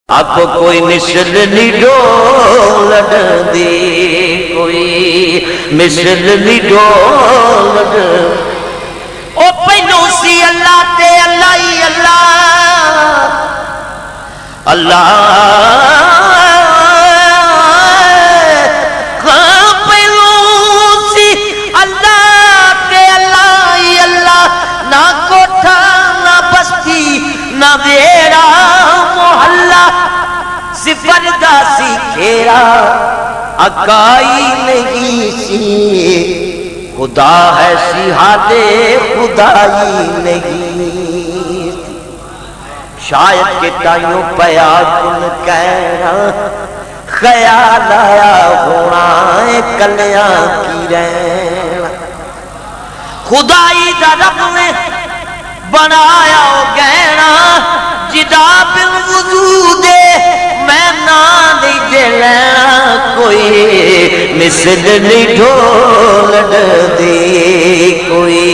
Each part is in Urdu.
اب کوئی مثل نہیں ڈولن دی، کوئی مثل نہیں ڈولن او پہلو سی اللہ تے اللہ ہی اللہ اللہ پہلو سی اللہ تے اللہ ہی اللہ، نہ کوٹھا نہ بستی نہ ویڑا محلہ، سفردہ سی کھیرا اکائی نہیں سی، خدا ہے سی حالے خدائی نہیں، شاید کہ تائیوں پیا کن کہنا خیال آیا ہونا کلیاں کی رہنا، خدائی دا رب نے بنایا ہو گہنا، جدا بالوجود میں نہ نہیں دے لینا، کوئی مثل نہیں ڈولن دی، کوئی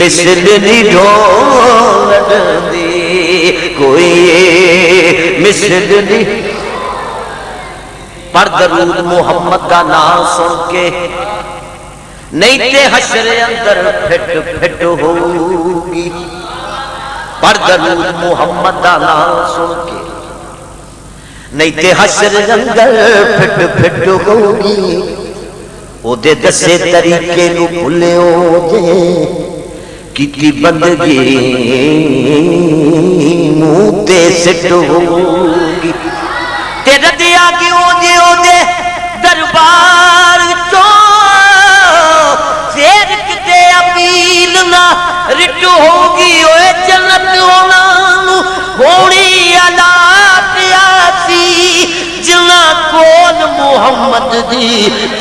مثل نہیں ڈولن دی، کوئی مثل نہیں۔ پر درود محمد کا نام سن کے نہیں تے حشر اندر پھٹ پھٹ ہوگی، پر درود محمد کا نام سن کے نہیں تے حشر اندر پھٹ پھٹ ہوگی، او دے دسے طریقے نو بھلے ہو جے، کیتی بندگی منہ تے سٹ ہوگی، تیرے دیا کی او دے دربار چو پھر کتے اپیل نہ رٹ ہوگی، اوے جنت ہونا ہونی علا پیاسی، جنا کون محمد دی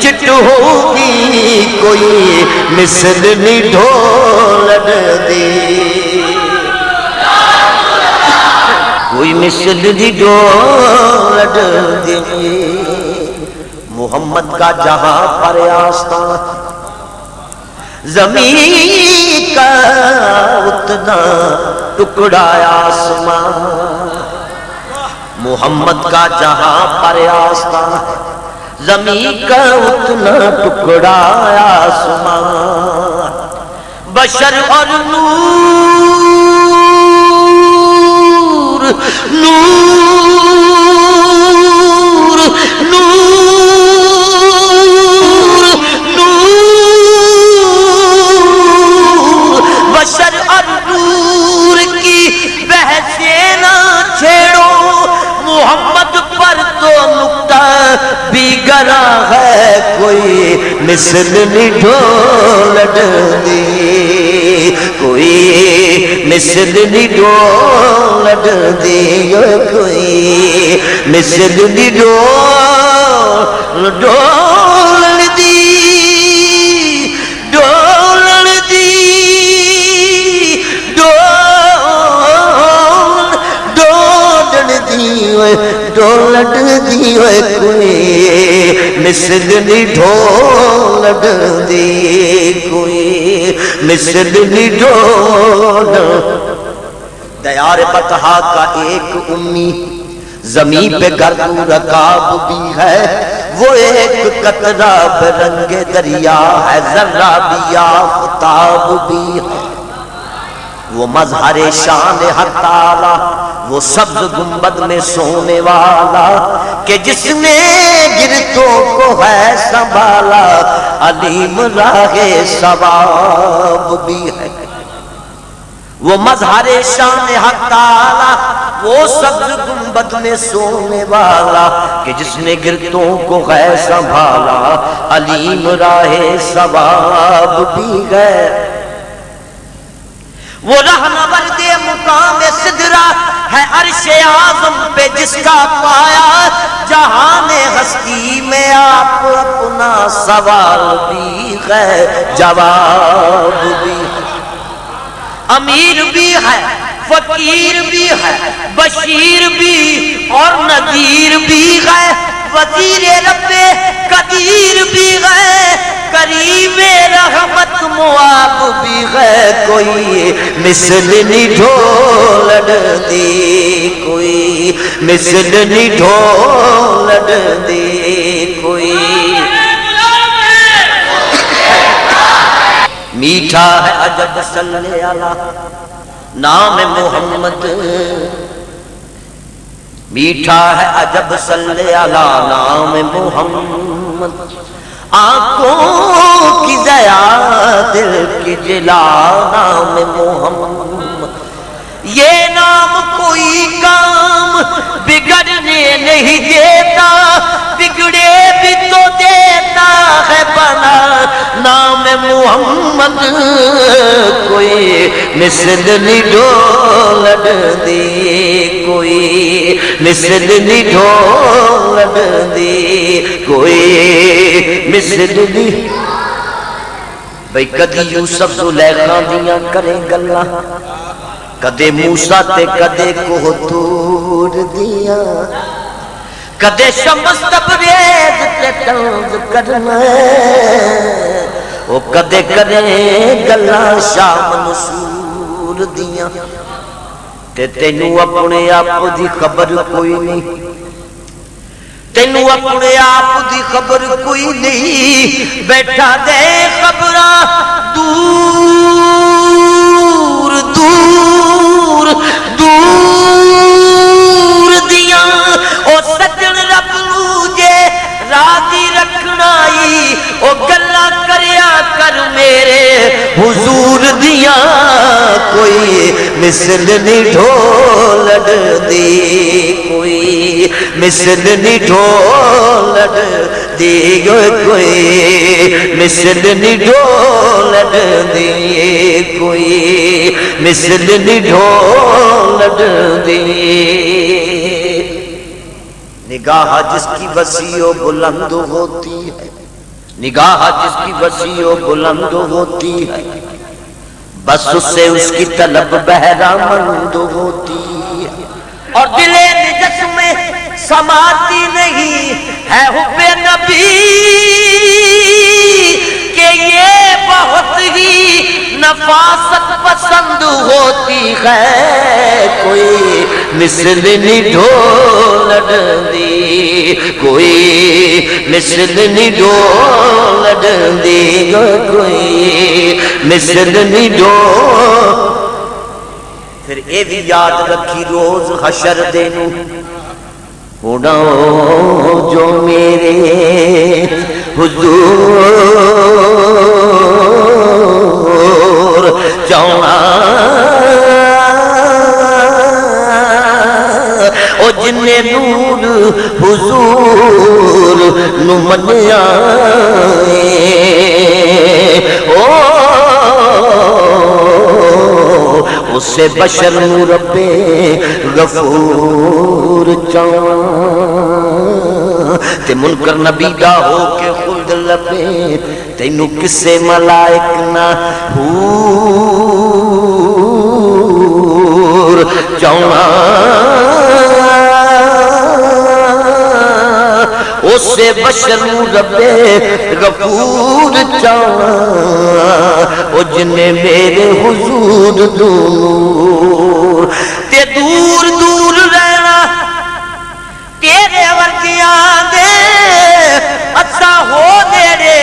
چٹ ہوگی، کوئی مثل نہیں ڈولن دی، کوئی مثل نہیں ڈولن دی، محمد کا جہاں پر آستان، زمین کا اتنا ٹکڑا آسمان، محمد کا جہاں پر آستان، زمین کا اتنا ٹکڑا آسمان، بشر اور نور نور نور بشر اور نور کی بحثیں نہ چھیڑو، محمد پر تو نکتہ بھی گرا ہے، کوئی مثل نہیں ڈولن دی، کوئی مثل نہیں ڈولن دی، کوئی مثل نہیں ڈولن دی، ڈولن دی، کوئی مثل نہیں ڈولن دی، کوئی مثل نہیں ڈولن۔ دیار بطحا کا ایک امی زمین پہ گردو رکاب بھی ہے، وہ ایک قطرہ برنگ دریا ہے، ذرہ بھی آفتاب بھی ہے، وہ مظہر شان حق تعالی، وہ سبز گنبد میں سونے والا، کہ جس نے گرتوں کو ہے سنبھالا، علیم راہ ثواب بھی ہے، وہ مظہر شان حق تعالی، وہ سبز گنبد میں سونے والا، کہ جس نے گرتوں کو ہے سنبھالا، علیم راہ ثواب بھی ہے، وہ رہنور دے مقام سدرہ ہے عرش اعظم پہ جس کا پایا، جہان ہستی میں آپ اپنا سوال بھی ہے جواب بھی ہے، امیر بھی ہے فقیر بھی ہے، بشیر بھی اور نذیر بھی ہے، وزیر رب قدیر بھی ہے، قریب رحمت مواب بھی ہے کوئی مثل نہیں ڈھولڑ دی کوئی مثل نہیں ڈھولڑ دی کوئی میٹھا ہے عجب صلی اللہ نام محمد میٹھا ہے عجب صلی اللہ نام محمد آنکھوں کی ضیا دل کی جلا نام محمد یہ نام کوئی کام بگڑنے نہیں دیتا بگڑے بھی تو دیتا ہے بنا نام محمد کوئی مثل نہیں ڈھولڑ دی کوئی مثل نہیں ڈھولڑ دی کوئی مثل نہیں بھئی کدی یوسف زلیخا دیاں کریں گلا کدے موسیٰ تے کدے کوہ تور دیاں کدے شمس تبریز تے تنز کرنا وہ کدے کریں گلا شام نصور دیاں تے تینوں اپنے آپ دی خبر کوئی نہیں تینوں اپنے آپ دی خبر کوئی نہیں بیٹھا دے خبراں دور دور دور دیاں او سجن رب نو جے راضی رکھنا ہی او گلا کریا کر میرے حضور دیاں کوئی مثل نہیں ڈھولڑ دی کوئی مثل نہیں ڈھولڑ دی کوئی مثل نہیں ڈھولڑ دی کوئی مثل نہیں ڈھولڑ دی نگاہ جس کی وسیع و بلند ہوتی ہے نگاہ جس کی وسیع و بلند ہوتی ہے بس اس سے اس کی طلب بہرہ مند ہوتی ہے اور دل نجس میں سماتی نہیں ہے حب نبی کہ یہ بہت ہی نفاست پسند ہوتی ہے کوئی مثل نہیں ڈھولڑ دی کوئی مثل نہیں ڈھولڑ دی کوئی مثل نہیں ڈھولڑ پھر اے بھی یاد رکھی روز حشر دینوں ہونا جو میرے حضور چاہنا او جن نور حضور نو منیا اسے بشر نو رب غفور چاہاں تے منکر نبی دا ہو کے خود لبے تینو کسے ملائک نہ حور چاہاں اسے بشر نو رب غفور چاہاں او جن میرے حضور دور تے دور دور رہنا تیرے ورگیاں دے اچھا ہو دے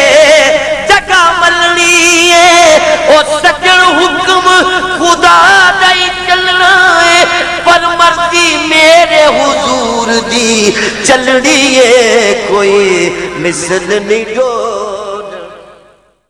جگہ ملنی ہے او سجن حکم خدا دائی چلنا ہے پر مرضی میرے حضور دی چلنی ہے کوئی مثل نہیں ڈھولڑ